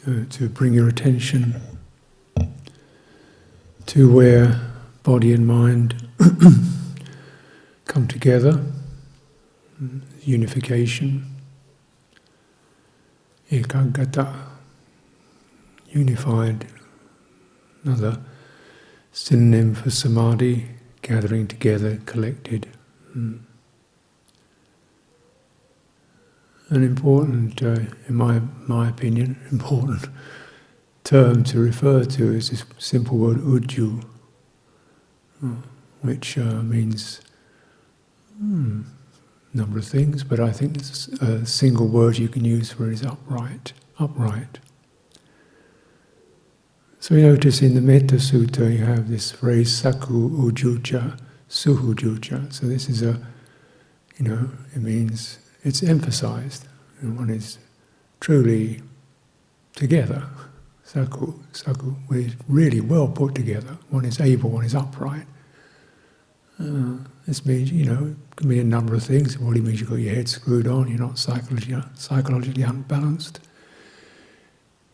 to bring your attention to where body and mind come together, unification, ekaggata, unified, another synonym for samadhi, gathering together, collected. An important, in my opinion, important term to refer to is this simple word uju, which means a number of things, but I think a single word you can use for it is upright. Upright. So we notice in the Metta Sutta you have this phrase saku ujuja, suhujuja. So this is it means it's emphasized. One is truly together. Saku, is really well put together. One is able, one is upright. This means, it can mean a number of things. It probably means you've got your head screwed on, you're not psychologically unbalanced.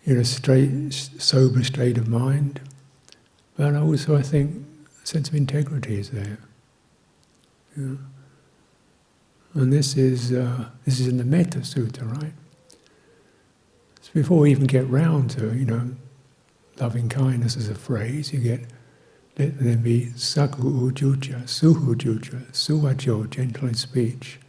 You're in a sober state of mind. But also I think a sense of integrity is there. And this is in the Metta Sutta, right? So before we even get round to, loving kindness as a phrase, you get, let there be saku ujuja, suhujuja, suvajo, gentle in speech.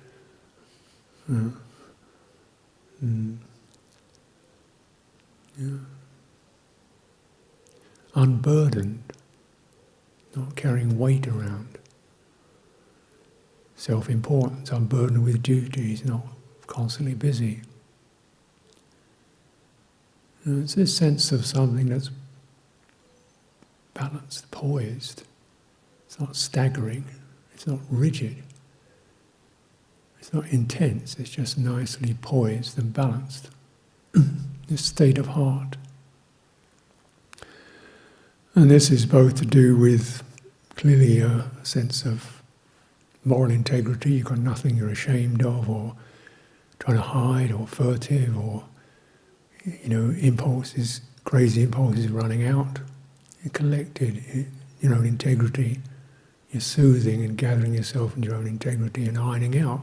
Unburdened, not carrying weight around. Self-importance, unburdened with duties, not constantly busy. It's this sense of something that's balanced, poised. It's not staggering, it's not rigid. It's not intense, it's just nicely poised and balanced. This state of heart. And this is both to do with clearly a sense of moral integrity. You've got nothing you're ashamed of or trying to hide or furtive or impulses, crazy impulses running out. You're collected, integrity. You're soothing and gathering yourself in your own integrity and ironing out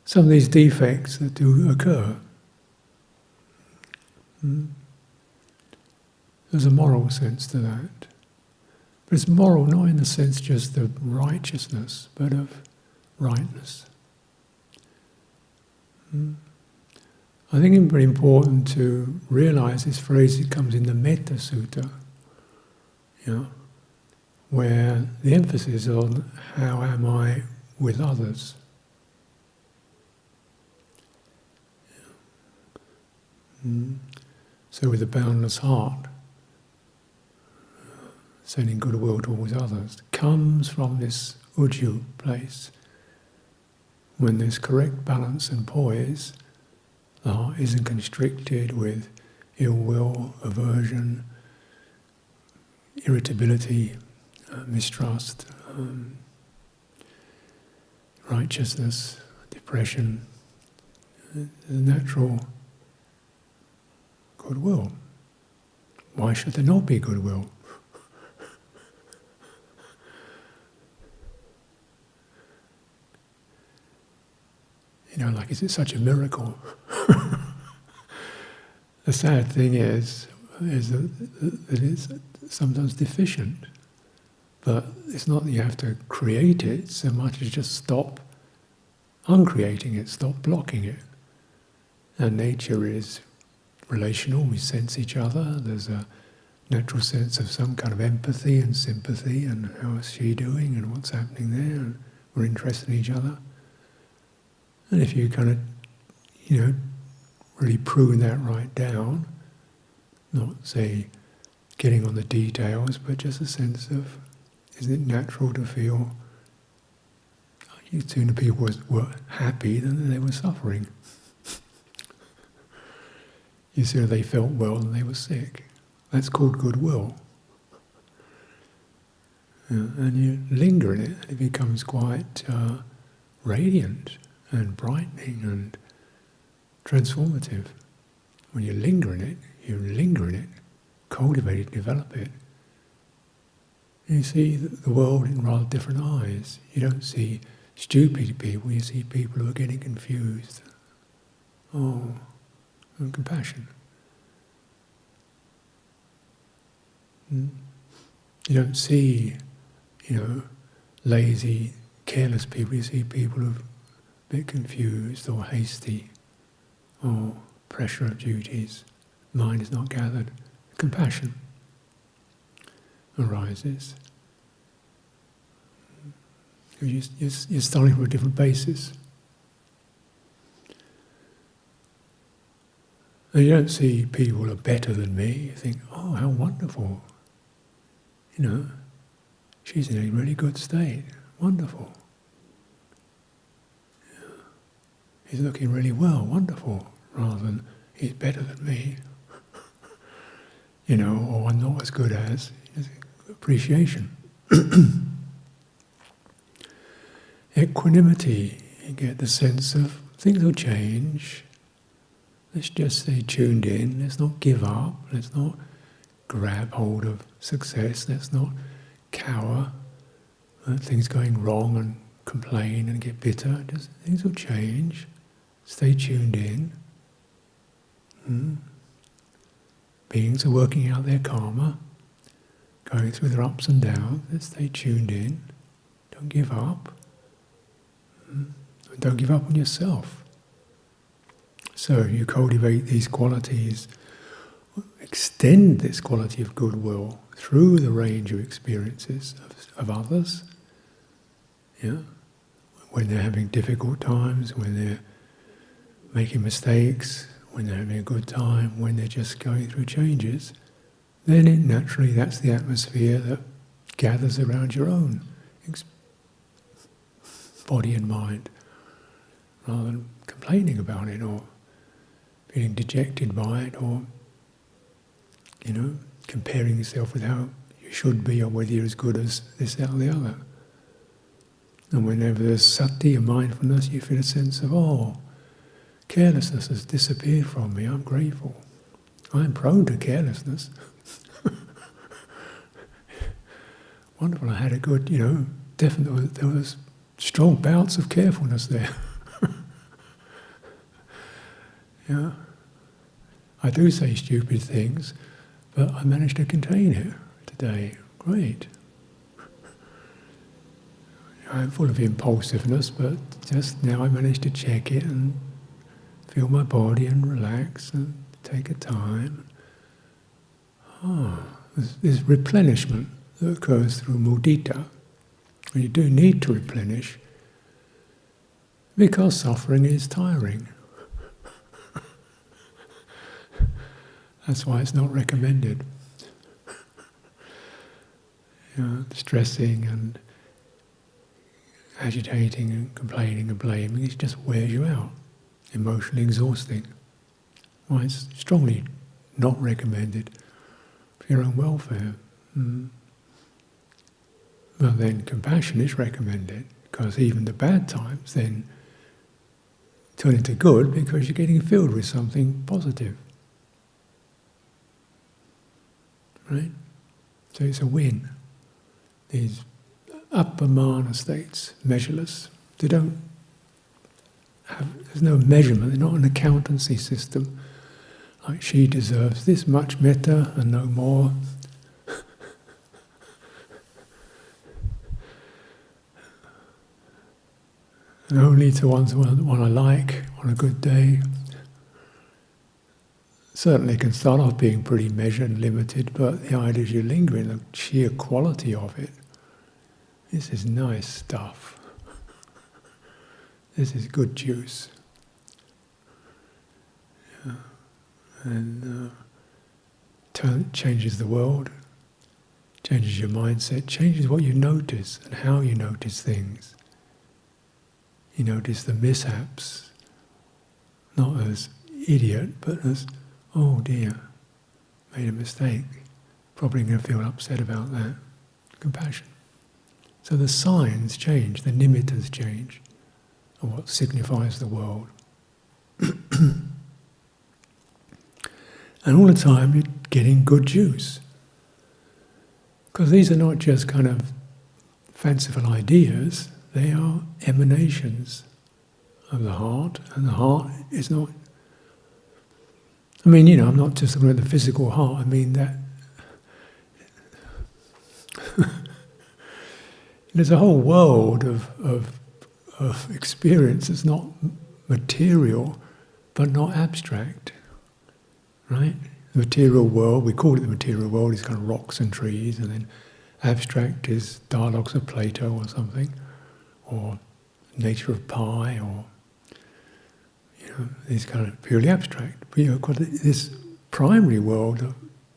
some of these defects that do occur. There's a moral sense to that. But it's moral not in the sense just of righteousness, but of rightness. I think it's very important to realize this phrase, it comes in the Metta Sutta, where the emphasis is on how am I with others. So with a boundless heart, sending goodwill towards others, comes from this uju place. When there's correct balance and poise, the heart isn't constricted with ill will, aversion, irritability, mistrust, righteousness, depression, the natural goodwill. Why should there not be goodwill? Is it such a miracle? The sad thing is that it's sometimes deficient. But it's not that you have to create it so much as just stop uncreating it, stop blocking it. And nature is relational, we sense each other, there's a natural sense of some kind of empathy and sympathy and how is she doing and what's happening there, and we're interested in each other. And if you kind of, really prune that right down, not say getting on the details, but just a sense of, isn't it natural to feel, sooner people were happy than they were suffering. You sooner they felt well than they were sick. That's called goodwill. And you linger in it, and it becomes quite radiant and brightening and transformative. When you linger in it, you linger in it, cultivate it, develop it, you see the world in rather different eyes. You don't see stupid people, you see people who are getting confused. Oh, and compassion. You don't see, lazy, careless people. You see people who are a bit confused or hasty, or pressure of duties. Mind is not gathered. Compassion arises. You're starting from a different basis. And you don't see people who are better than me. You think, oh, how wonderful. She's in a really good state. Wonderful. Yeah. He's looking really well. Wonderful. Rather than, he's better than me. Or I'm not as good as. Appreciation. Equanimity. You get the sense of things will change. Let's just stay tuned in. Let's not give up. Let's not grab hold of success. Let's not cower at things going wrong and complain and get bitter. Just things will change. Stay tuned in. Beings are working out their karma, going through their ups and downs. Let's stay tuned in. Don't give up. Don't give up on yourself. So you cultivate these qualities, extend this quality of goodwill through the range of experiences of others. Yeah? When they're having difficult times, when they're making mistakes, when they're having a good time, when they're just going through changes, then naturally that's the atmosphere that gathers around your own body and mind, rather than complaining about it or feeling dejected by it, or comparing yourself with how you should be or whether you're as good as this, that or the other. And whenever there's sati or mindfulness, you feel a sense of, carelessness has disappeared from me, I'm grateful. I'm prone to carelessness. Wonderful, I had a good, definitely there was strong bouts of carefulness there. Yeah. I do say stupid things, but I managed to contain it today. Great. I'm full of impulsiveness, but just now I managed to check it and feel my body and relax and take a time. There's replenishment that occurs through mudita. And you do need to replenish because suffering is tiring. That's why it's not recommended. Stressing and agitating and complaining and blaming, it just wears you out. Emotionally exhausting. Why it's strongly not recommended for your own welfare. Well, then compassion is recommended, because even the bad times then turn into good because you're getting filled with something positive. Right? So it's a win. These upper mana states, measureless, they don't have, there's no measurement, they're not an accountancy system. Like, she deserves this much metta and no more. And only to one I like on a good day. Certainly can start off being pretty measured and limited, but the idea is you linger in the sheer quality of it. This is nice stuff. This is good juice. Yeah. And changes the world, changes your mindset, changes what you notice and how you notice things. You notice the mishaps, not as idiot, but as, oh dear, made a mistake. Probably going to feel upset about that. Compassion. So the signs change, the nimittas change, of what signifies the world. And all the time you're getting good juice. Because these are not just kind of fanciful ideas, they are emanations of the heart, and the heart is not... I mean, I'm not just talking about the physical heart, I mean that there's a whole world of experience that's not material, but not abstract, right? The material world, we call it the material world, is kind of rocks and trees, and then abstract is dialogues of Plato or something, or nature of pi, or these kind of purely abstract. But this primary world of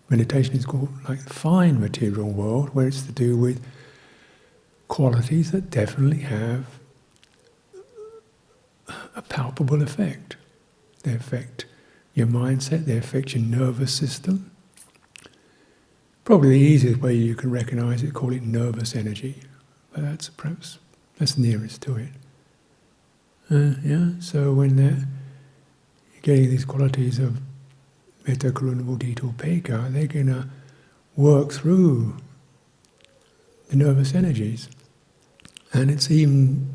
meditation is called like the fine material world, where it's to do with qualities that definitely have a palpable effect. They affect your mindset, they affect your nervous system. Probably the easiest way you can recognize it, call it nervous energy, but that's nearest to it. So when they're getting these qualities of metta, karuna, mudita, upekkha, they're going to work through the nervous energies, and it's even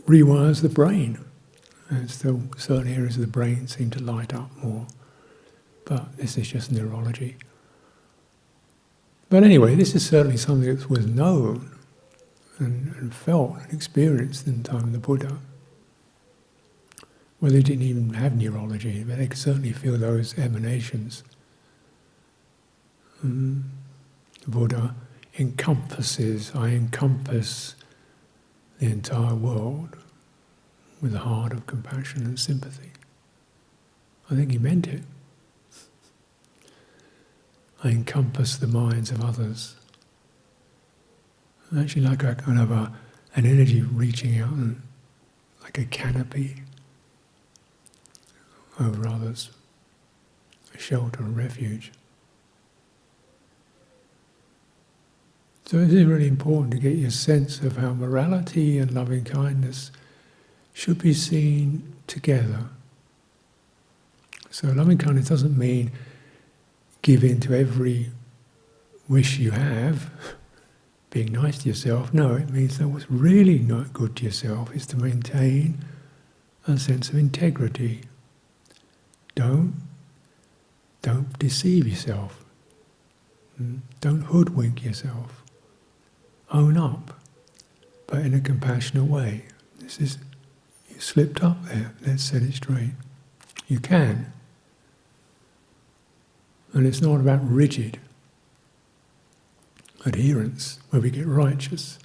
rewires the brain. And still, certain areas of the brain seem to light up more, but this is just neurology. But anyway, this is certainly something that was known and felt and experienced in the time of the Buddha. Well, they didn't even have neurology, but they could certainly feel those emanations. The Buddha I encompass the entire world with a heart of compassion and sympathy. I think he meant it. I encompass the minds of others. Actually like a kind of an energy reaching out and like a canopy over others, a shelter, a refuge. So it is really important to get your sense of how morality and loving kindness should be seen together. So loving kindness doesn't mean give in to every wish you have, being nice to yourself. No, it means that what's really not good to yourself is to maintain a sense of integrity. Don't deceive yourself. Don't hoodwink yourself. Own up, but in a compassionate way. You slipped up there, let's set it straight. You can. And it's not about rigid adherence where we get righteous,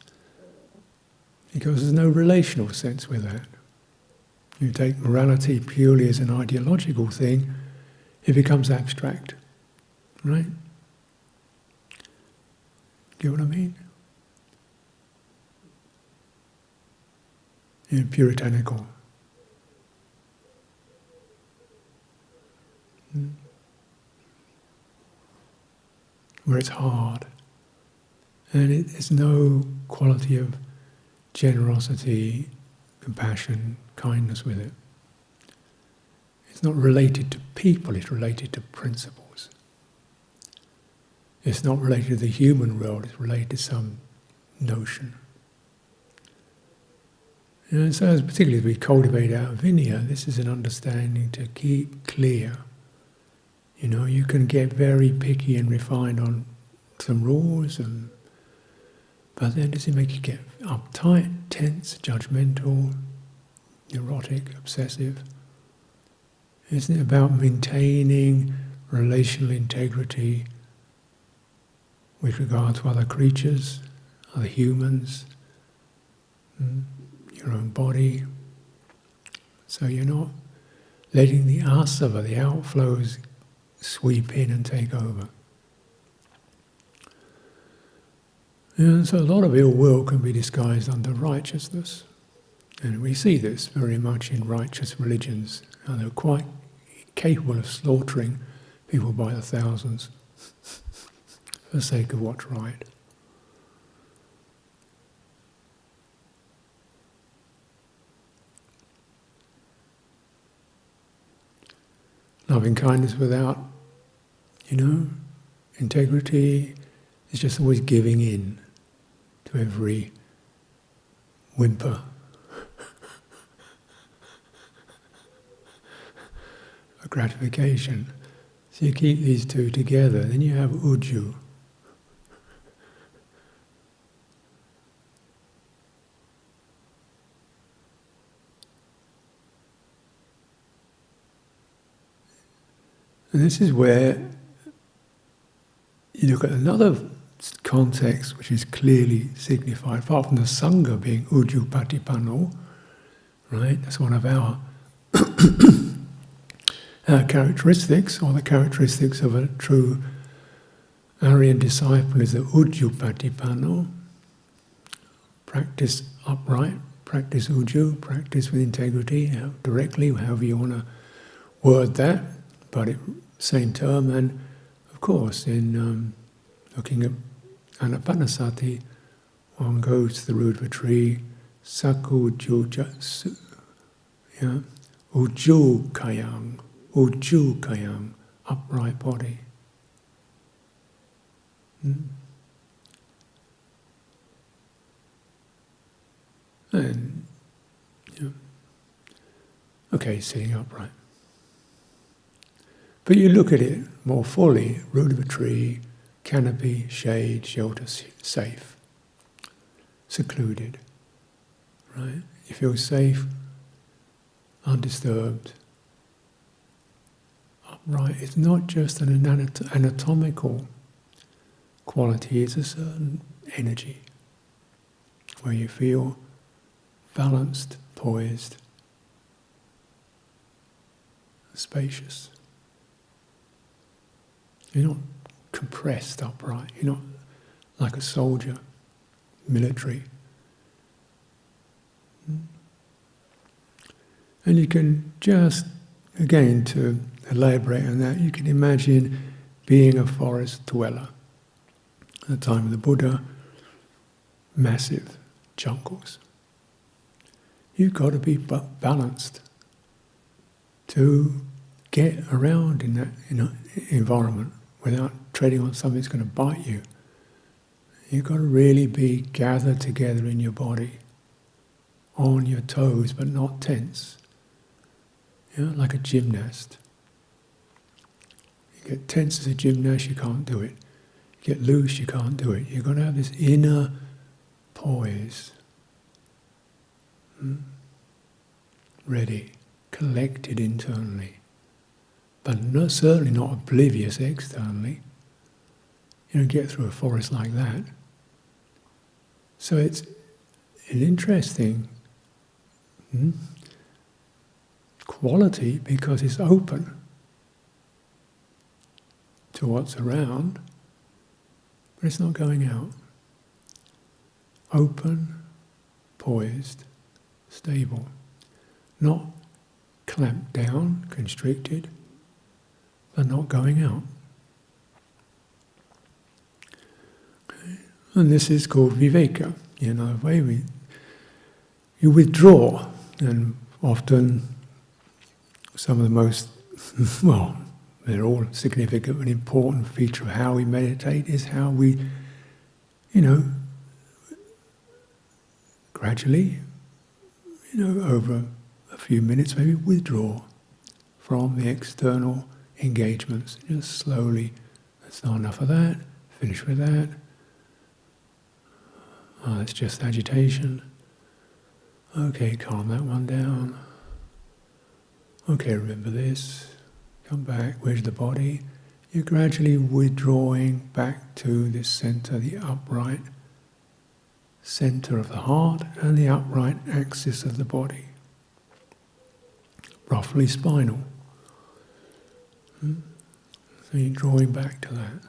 because there's no relational sense with that. You take morality purely as an ideological thing, it becomes abstract, right? Get what I mean? Puritanical. Where it's hard. And there's no quality of generosity, compassion, kindness with it. It's not related to people, it's related to principles. It's not related to the human world, it's related to some notion. And so particularly as we cultivate our vinaya, this is an understanding to keep clear. You can get very picky and refined on some rules, but then does it make you get uptight, tense, judgmental, neurotic, obsessive? Isn't it about maintaining relational integrity with regard to other creatures, other humans, your own body? So you're not letting the asava, the outflows, sweep in and take over. And so a lot of ill will can be disguised under righteousness. And we see this very much in righteous religions. And they're quite capable of slaughtering people by the thousands for the sake of what's right. Loving kindness without Integrity is just always giving in to every whimper. A gratification. So you keep these two together, then you have uju. And this is where you look at another context which is clearly signified, apart from the Sangha being uju patipanno, right? That's one of our characteristics, or the characteristics of a true Aryan disciple is the uju patipanno. Practice upright, practice uju, practice with integrity, directly, however you want to word that, but same term. And of course, in looking at Anapanasati, one goes to the root of a tree, saku uju, uju kayang, upright body. And, okay, sitting upright. But you look at it more fully, root of a tree, canopy, shade, shelter, safe, secluded, right? You feel safe, undisturbed, upright. It's not just an anatomical quality, it's a certain energy where you feel balanced, poised, spacious. You're not compressed upright. You're not like a soldier, military. And you can just, again, to elaborate on that, you can imagine being a forest dweller. At the time of the Buddha, massive jungles. You've got to be balanced to get around in that environment without treading on something that's going to bite you. You've got to really be gathered together in your body, on your toes, but not tense. Like a gymnast. You get tense as a gymnast, you can't do it. You get loose, you can't do it. You've got to have this inner poise. Ready, collected internally. But certainly not oblivious externally. You don't get through a forest like that. So it's an interesting quality because it's open to what's around, but it's not going out. Open, poised, stable. Not clamped down, constricted, but not going out. Okay. And this is called Viveka. You withdraw, and often some of the most, well, they're all significant and important feature of how we meditate is how we, gradually, over a few minutes maybe withdraw from the external engagements. Just slowly, that's not enough of that, finish with that. Oh, it's just agitation. Okay, calm that one down. Okay, remember this. Come back, where's the body? You're gradually withdrawing back to this center, the upright center of the heart and the upright axis of the body. Roughly spinal. So you're drawing back to that.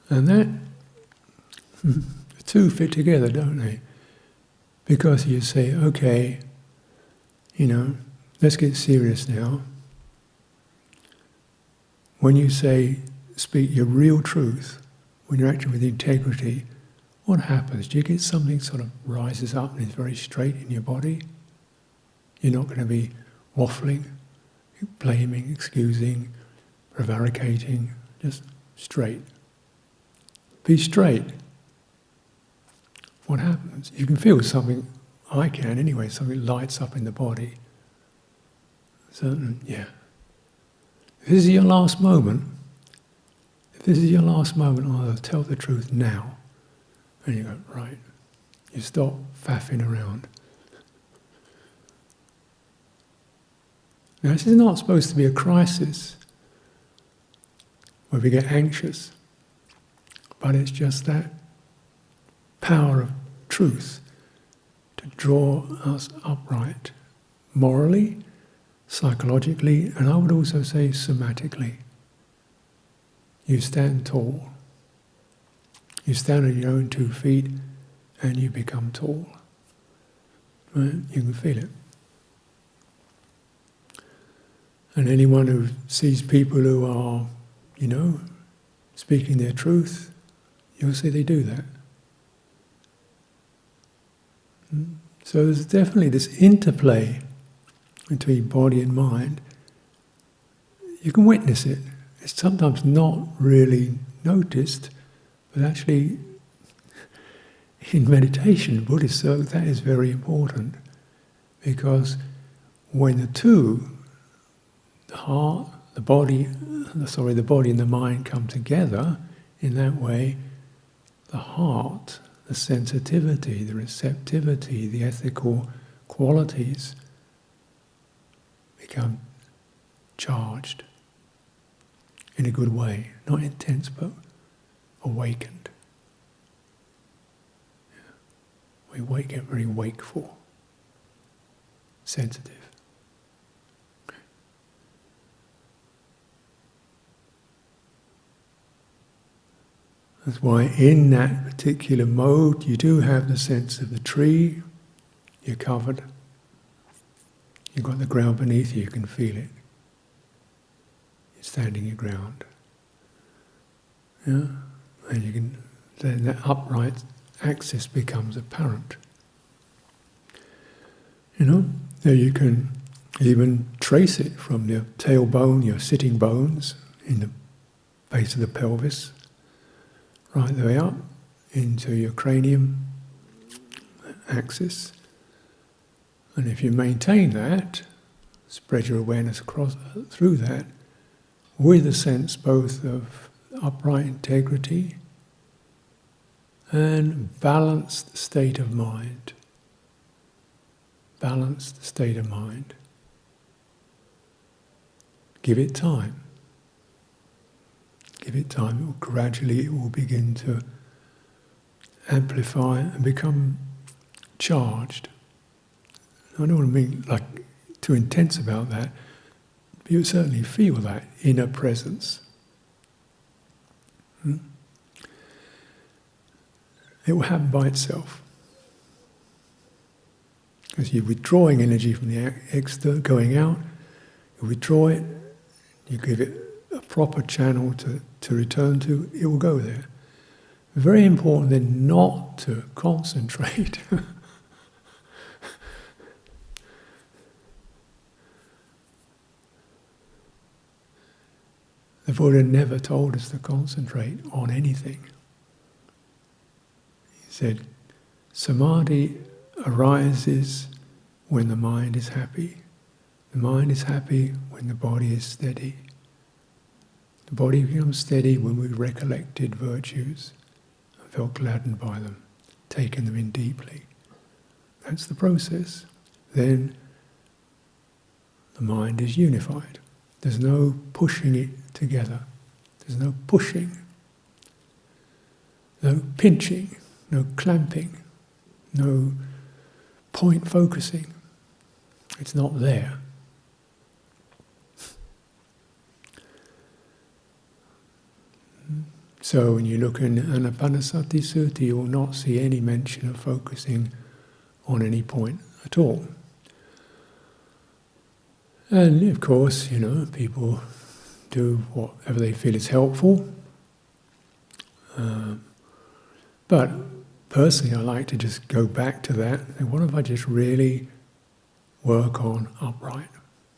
And that, the two fit together, don't they? Because you say, okay, let's get serious now. When you speak your real truth, when you're acting with integrity, what happens? Do you get something sort of rises up and is very straight in your body? You're not going to be waffling. blaming, excusing, prevaricating, just straight. Be straight. What happens? You can feel something, I can anyway, something lights up in the body. Yeah. If this is your last moment, I'll tell the truth now. And you go, right. You stop faffing around. Now, this is not supposed to be a crisis where we get anxious, but it's just that power of truth to draw us upright, morally, psychologically, and I would also say somatically. You stand tall. You stand on your own 2 feet and you become tall. Right? You can feel it. And anyone who sees people who are, speaking their truth, you'll see they do that. So there's definitely this interplay between body and mind. You can witness it. It's sometimes not really noticed, but actually in meditation, Buddhist circles, that is very important. Because when the two, the body and the mind come together in that way, the heart, the sensitivity, the receptivity, the ethical qualities become charged in a good way, not intense but awakened. We get very wakeful, sensitive. That's why in that particular mode you do have the sense of the tree, you're covered, you've got the ground beneath you, you can feel it. You're standing your ground. Yeah? And then that upright axis becomes apparent. There you can even trace it from your tailbone, your sitting bones, in the base of the pelvis, right the way up into your cranium axis. And if you maintain that, spread your awareness across through that, with a sense both of upright integrity and balanced state of mind. Balanced state of mind. Give it time. Give it time. Gradually it will begin to amplify and become charged. I don't want to mean like too intense about that, but you certainly feel that inner presence. It will happen by itself. As you're withdrawing energy from the external, going out, you withdraw it, you give it a proper channel to return to, it will go there. Very important then not to concentrate. The Buddha never told us to concentrate on anything. He said, samadhi arises when the mind is happy. The mind is happy when the body is steady. The body becomes steady when we recollected virtues and felt gladdened by them, taken them in deeply. That's the process. Then the mind is unified. There's no pushing it together. There's no pushing, no pinching, no clamping, no point focusing. It's not there. So when you look in Anapanasati Sutta, you will not see any mention of focusing on any point at all. And of course, people do whatever they feel is helpful. But personally, I like to just go back to that. And what if I just really work on upright,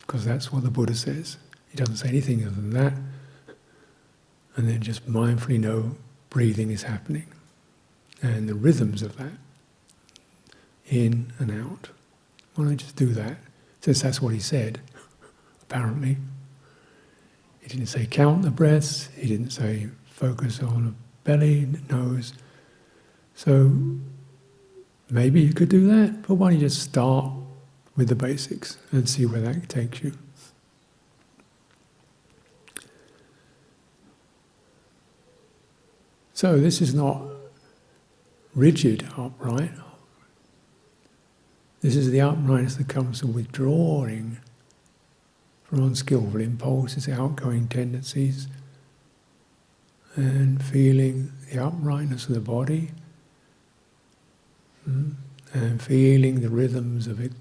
because that's what the Buddha says. He doesn't say anything other than that. And then just mindfully know breathing is happening. And the rhythms of that, in and out. Why don't I just do that? Since that's what he said, apparently. He didn't say count the breaths, he didn't say focus on the belly, nose. So maybe you could do that, but why don't you just start with the basics and see where that takes you. So this is not rigid upright. This is the uprightness that comes from withdrawing from unskillful impulses, outgoing tendencies, and feeling the uprightness of the body, and feeling the rhythms of it,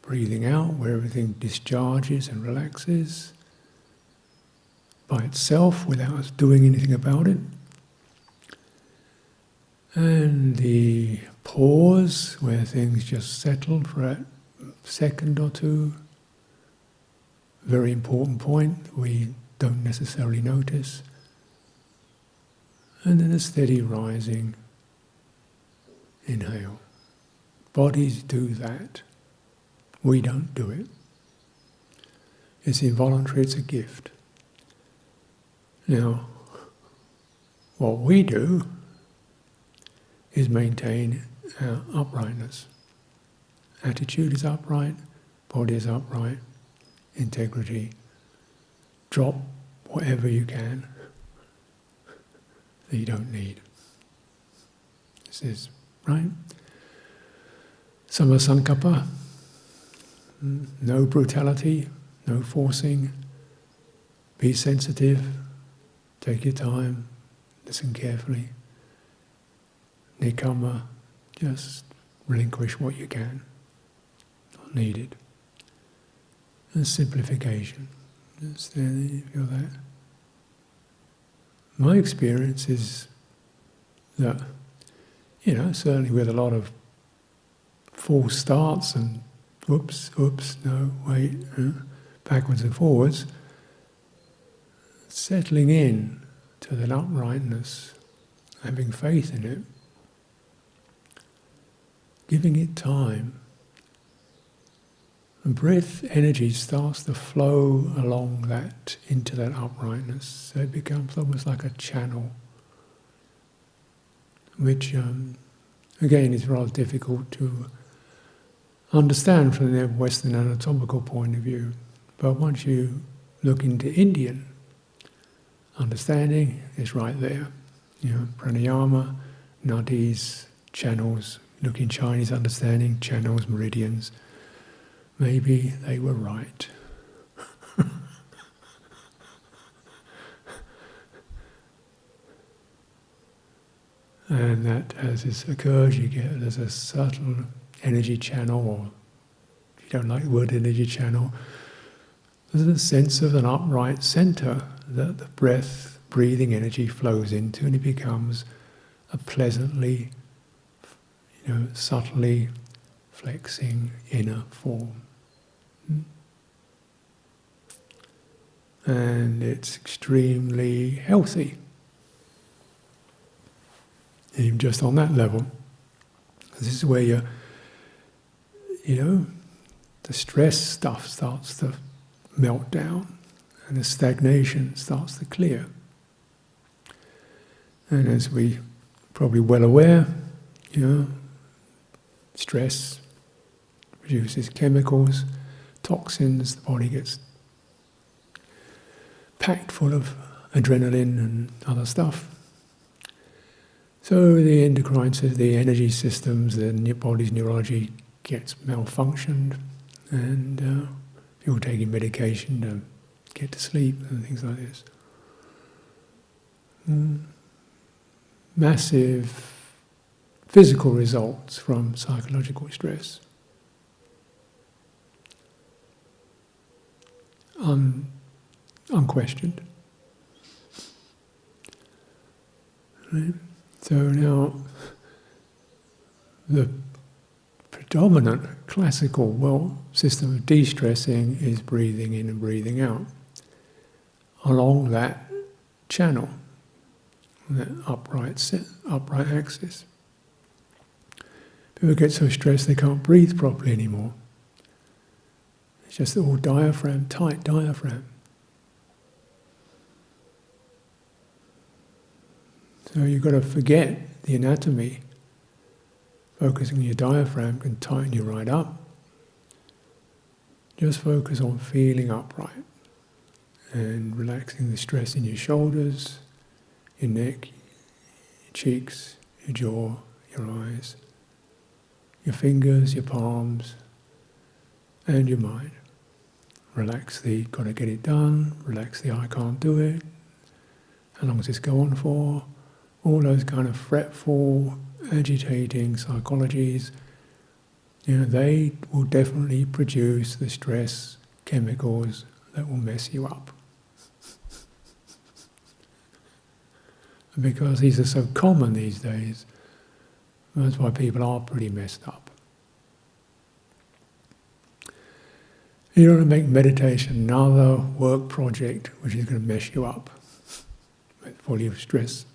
breathing out where everything discharges and relaxes by itself without us doing anything about it. And the pause where things just settle for a second or two. Very important point that we don't necessarily notice. And then a steady rising inhale. Bodies do that. We don't do it. It's involuntary, it's a gift. Now, what we do is maintain our uprightness. Attitude is upright, body is upright, integrity. Drop whatever you can that you don't need. This is right. Samma sankappa, no brutality, no forcing. Be sensitive, take your time, listen carefully. Nikkama, just relinquish what you can, not needed. And simplification, just there, you feel that. My experience is that, certainly with a lot of false starts and whoops, no, wait, backwards and forwards, settling in to that uprightness, having faith in it, giving it time, and breath energy starts to flow along that, into that uprightness. So it becomes almost like a channel, which again is rather difficult to understand from the Western anatomical point of view. But once you look into Indian understanding, it's right there. Pranayama, nadis, channels. Look in Chinese understanding, channels, meridians. Maybe they were right. And that as this occurs, there's a subtle energy channel, or if you don't like the word energy channel, there's a sense of an upright center that the breath, breathing energy flows into, and it becomes a pleasantly, subtly flexing inner form. And it's extremely healthy, even just on that level. This is where the stress stuff starts to melt down, and the stagnation starts to clear. And as we probably well aware, stress produces chemicals, toxins, the body gets packed full of adrenaline and other stuff. So the endocrine system, the energy systems, the body's neurology gets malfunctioned, and people taking medication to get to sleep and things like this. Massive physical results from psychological stress. Unquestioned. Right? So now, the predominant classical system of de-stressing is breathing in and breathing out along that channel, that upright axis. People get so stressed they can't breathe properly anymore. It's just all diaphragm, tight diaphragm. So you've got to forget the anatomy. Focusing on your diaphragm can tighten you right up. Just focus on feeling upright and relaxing the stress in your shoulders, your neck, your cheeks, your jaw, your eyes, your fingers, your palms, and your mind. Relax the got to get it done, relax the I can't do it, how long does this go on for, all those kind of fretful, agitating psychologies, they will definitely produce the stress chemicals that will mess you up. Because these are so common these days, that's why people are pretty messed up. You don't want to make meditation another work project which is going to mess you up, full of stress.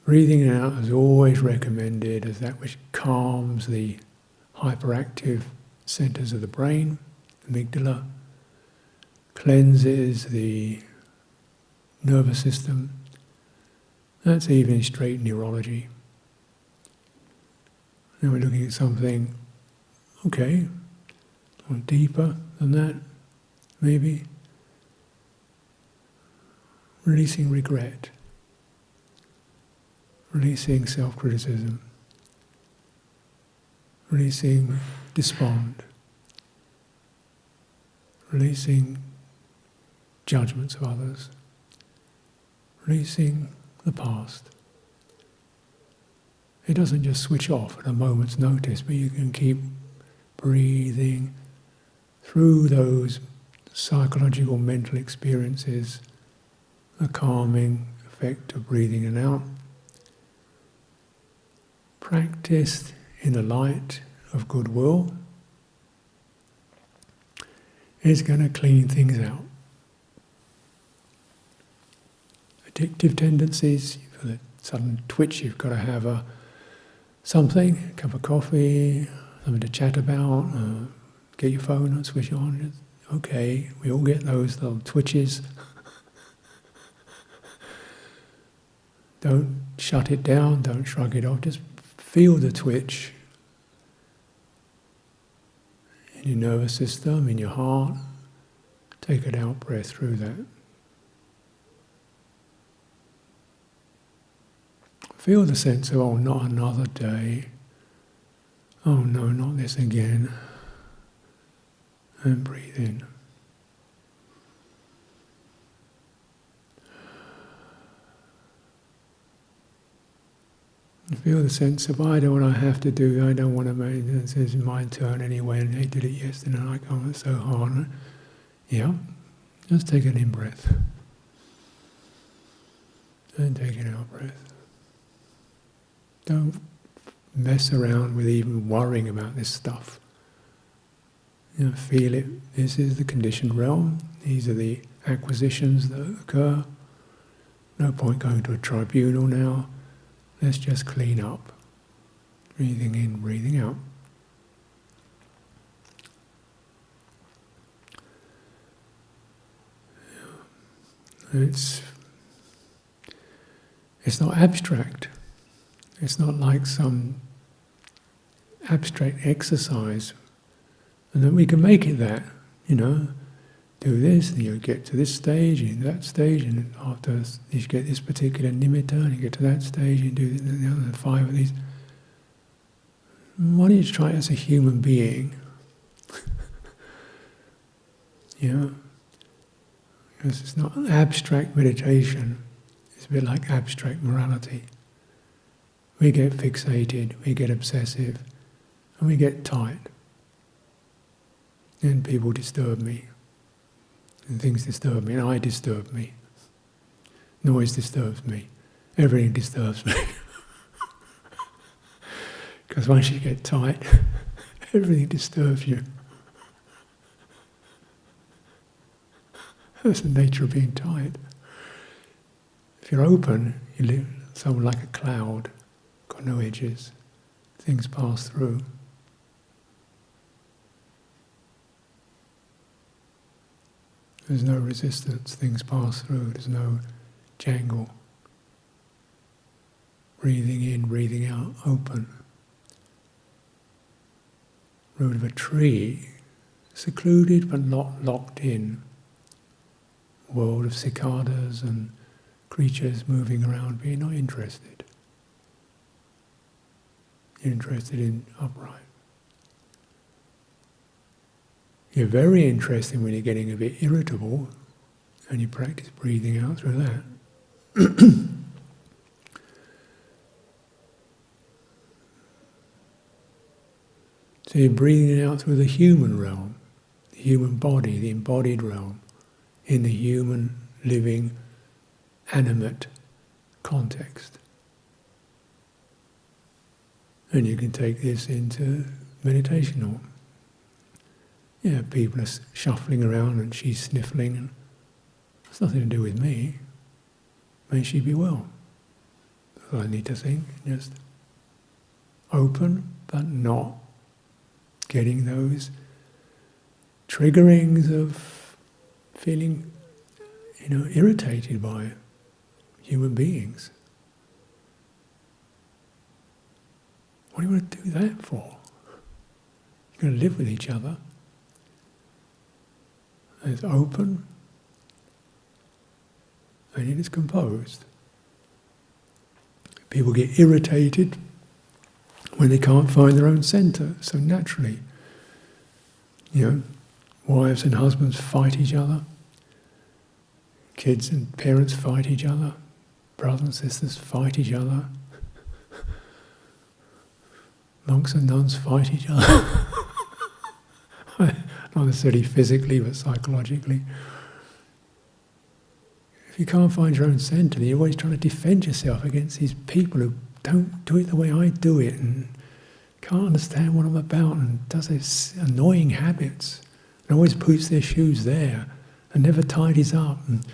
Breathing out is always recommended as that which calms the hyperactive centers of the brain, amygdala, cleanses the nervous system. That's even straight neurology. Now we're looking at something, okay, a little deeper than that, maybe. Releasing regret. Releasing self-criticism, releasing despond, releasing judgments of others, releasing the past. It doesn't just switch off at a moment's notice, but you can keep breathing through those psychological mental experiences, the calming effect of breathing in and out. Practiced in the light of goodwill is going to clean things out. Addictive tendencies, for the sudden twitch, you've got to have something, a cup of coffee, something to chat about, get your phone and switch on. Okay, we all get those little twitches. Don't shut it down, don't shrug it off, just feel the twitch in your nervous system, in your heart. Take an out breath through that. Feel the sense of, oh, not another day. Oh no, not this again. And breathe in. Feel the sense of, I don't want to have to do, I don't want to make this is my turn anyway, and they did it yesterday and I can't, it's so hard. Yeah, just take an in-breath. And take an out-breath. Don't mess around with even worrying about this stuff. Feel it, this is the conditioned realm, these are the acquisitions that occur. No point going to a tribunal now. Let's just clean up. Breathing in, breathing out. It's not abstract. It's not like some abstract exercise. And then we can make it that, do this, and you get to this stage, and that stage, and after you get this particular nimitta, and you get to that stage, and do the other 5 of these. Why don't you try it as a human being? Because it's not an abstract meditation. It's a bit like abstract morality. We get fixated, we get obsessive, and we get tight. And people disturb me. And things disturb me, and I disturb me. Noise disturbs me. Everything disturbs me. Because once you get tight, everything disturbs you. That's the nature of being tight. If you're open, you live somewhat like a cloud, got no edges. Things pass through. There's no resistance, things pass through, there's no jangle. Breathing in, breathing out, open. Root of a tree, secluded but not locked in. World of cicadas and creatures moving around, but you're not interested. You're interested in upright. You're very interested when you're getting a bit irritable, and you practice breathing out through that. So you're breathing it out through the human realm, the human body, the embodied realm, in the human, living, animate context. And you can take this into meditation or people are shuffling around and she's sniffling, and it's nothing to do with me. May she be well. That's all I need to think. Just open, but not getting those triggerings of feeling, irritated by human beings. What do you want to do that for? You're going to live with each other. And it's open, and it is composed. People get irritated when they can't find their own centre, so naturally. Wives and husbands fight each other. Kids and parents fight each other. Brothers and sisters fight each other. Monks and nuns fight each other. Not necessarily physically, but psychologically. If you can't find your own centre, then you're always trying to defend yourself against these people who don't do it the way I do it, and can't understand what I'm about, and does these annoying habits, and always puts their shoes there, and never tidies up, and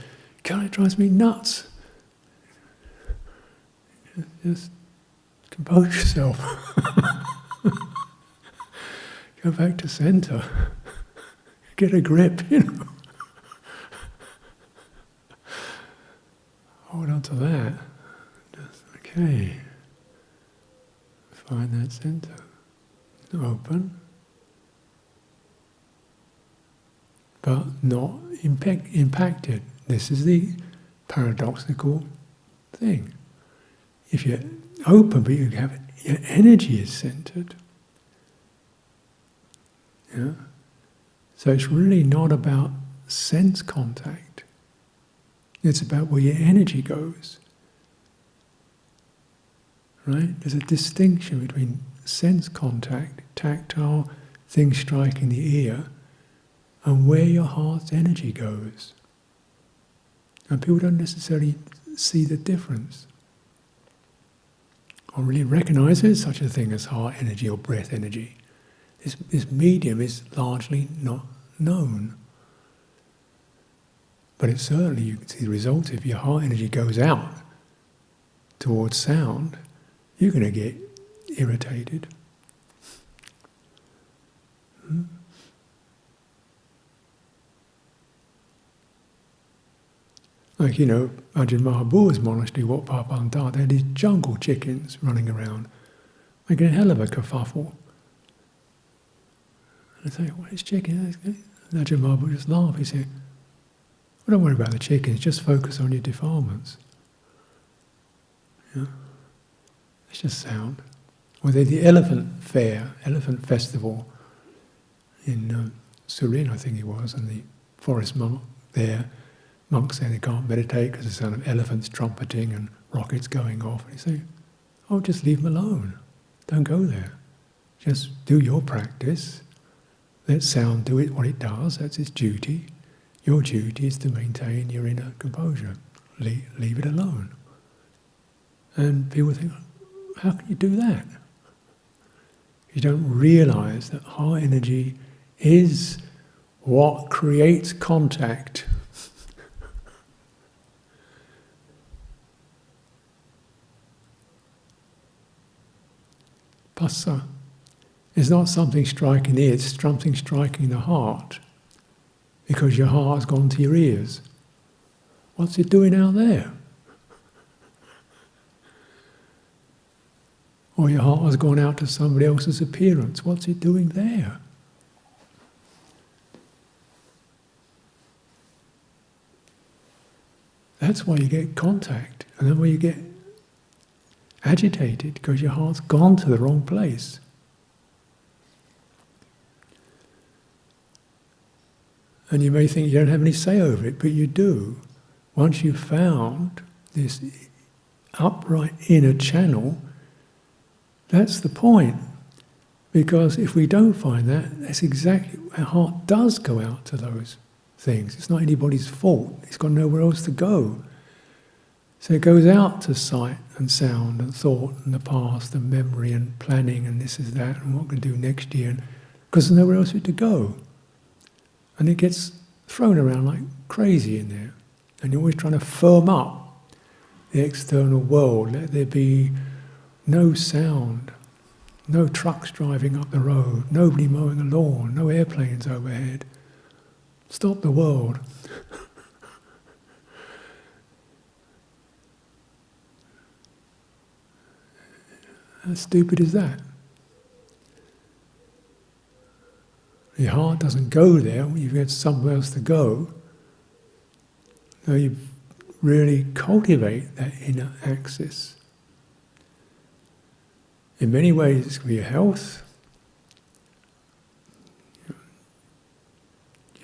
God, it drives me nuts. Just compose yourself. Go back to centre. Get a grip, Hold on to that. Okay. Find that centre. Open. But not impacted. This is the paradoxical thing. If you're open, but your energy is centred. Yeah? So it's really not about sense contact. It's about where your energy goes. Right? There's a distinction between sense contact, tactile, things striking the ear, and where your heart's energy goes. And people don't necessarily see the difference, or really recognise there's such a thing as heart energy or breath energy. This medium is largely not known. But it's certainly, you can see the results. If your heart energy goes out towards sound, you're going to get irritated. Like, Ajahn Mahabhu's monastery, Wat Pa Bandar, they had these jungle chickens running around, making a hell of a kerfuffle. And I say, what is chicken? And Ajahn Mahabhu just laughed. He said, well, don't worry about the chickens, just focus on your defilements. It's just sound. Well, there's the elephant fair, elephant festival in Surin, I think it was, and the forest monk there. Monks say they can't meditate because the sound of elephants trumpeting and rockets going off. And you say, oh, just leave them alone. Don't go there. Just do your practice. Let sound do it what it does. That's its duty. Your duty is to maintain your inner composure. Leave it alone. And people think, how can you do that? You don't realize that heart energy is what creates contact. Passa is not something striking the ear, it's something striking the heart. Because your heart has gone to your ears. What's it doing out there? Or your heart has gone out to somebody else's appearance. What's it doing there? That's why you get contact. And then why you get agitated, because your heart's gone to the wrong place. And you may think you don't have any say over it, but you do. Once you've found this upright inner channel, that's the point. Because if we don't find that, that's exactly, our heart does go out to those things. It's not anybody's fault. It's got nowhere else to go. So it goes out to sight and sound and thought and the past and memory and planning and this is that and what we're going to do next year, because there's nowhere else for it to go. And it gets thrown around like crazy in there. And you're always trying to firm up the external world. Let there be no sound, no trucks driving up the road, nobody mowing a lawn, no airplanes overhead. Stop the world. How stupid is that? Your heart doesn't go there, you've got somewhere else to go. So you really cultivate that inner axis. In many ways it's for your health,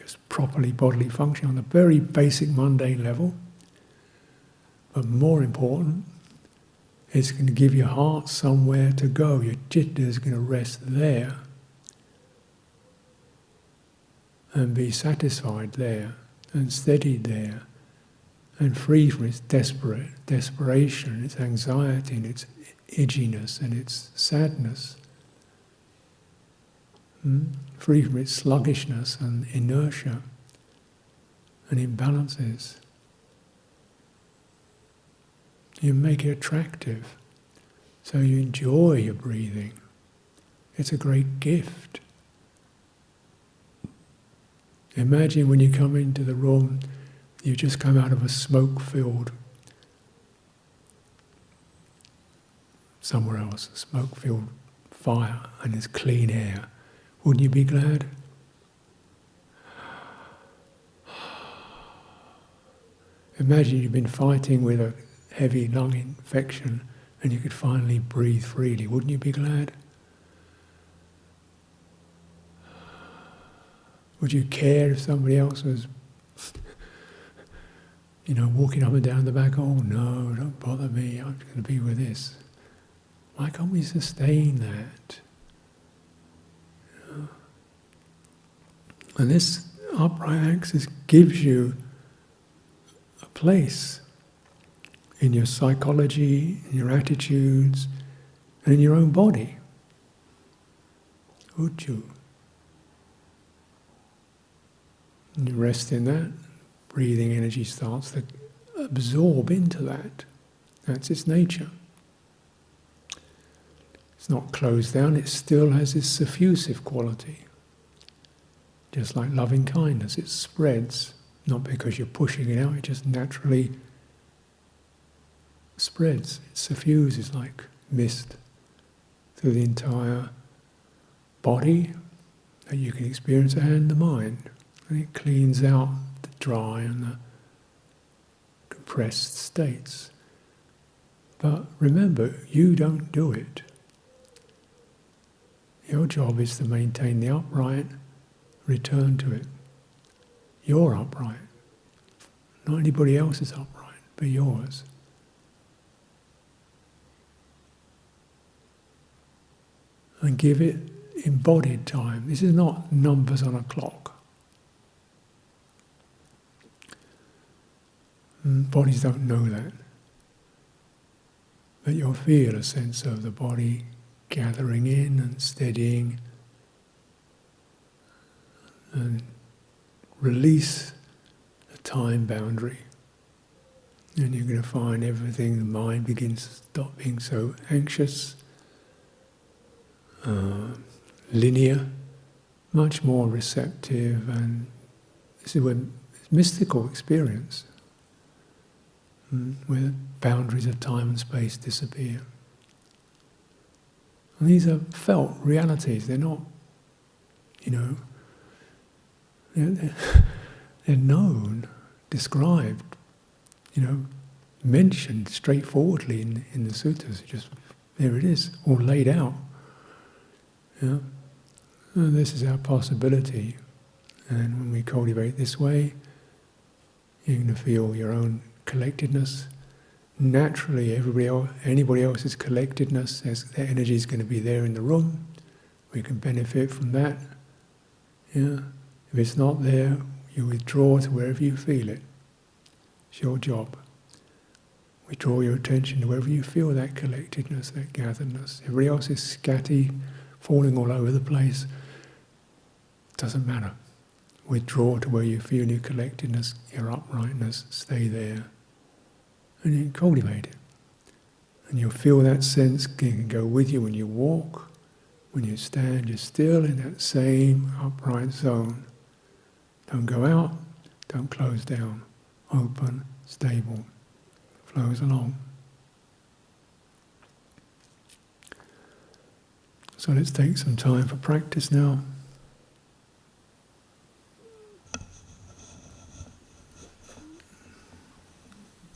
just properly bodily function on a very basic mundane level. But more important, it's going to give your heart somewhere to go. Your citta is going to rest there and be satisfied there and steadied there and free from its desperation, its anxiety and its itchiness and its sadness. Free from its sluggishness and inertia and imbalances. You make it attractive, so you enjoy your breathing. It's a great gift. Imagine when you come into the room, you just come out of a smoke-filled, somewhere else, a smoke-filled fire, and there's clean air. Wouldn't you be glad? Imagine you've been fighting with a heavy lung infection and you could finally breathe freely. Wouldn't you be glad? Would you care if somebody else was, walking up and down the back? Oh no, don't bother me, I'm going to be with this. Why can't we sustain that? And this upright axis gives you a place in your psychology, in your attitudes, and in your own body. Uccu. And you rest in that, breathing energy starts to absorb into that. That's its nature. It's not closed down, it still has this suffusive quality. Just like loving kindness, it spreads, not because you're pushing it out, it just naturally spreads, it suffuses like mist through the entire body that you can experience and the mind. And it cleans out the dry and the compressed states. But remember, you don't do it. Your job is to maintain the upright, return to it. You're upright. Not anybody else's upright, but yours. And give it embodied time. This is not numbers on a clock. Bodies don't know that. But you'll feel a sense of the body gathering in and steadying, and release the time boundary. And you're going to find everything, the mind begins to stop being so anxious, linear, much more receptive, and this is when it's mystical experience, where boundaries of time and space disappear. And these are felt realities, they're not, they're known, described, mentioned straightforwardly in the suttas. Just there it is, all laid out. Yeah? And this is our possibility. And when we cultivate this way, you're going to feel your own collectedness. Naturally, anybody else's collectedness, their energy is going to be there in the room. We can benefit from that. Yeah? If it's not there, you withdraw to wherever you feel it. It's your job. Withdraw your attention to wherever you feel that collectedness, that gatheredness. Everybody else is scatty, falling all over the place. Doesn't matter. Withdraw to where you feel your collectedness, your uprightness. Stay there. And you cultivate it. And you'll feel that sense can go with you when you walk, when you stand. You're still in that same upright zone. Don't go out, don't close down. Open, stable, flows along. So let's take some time for practice now.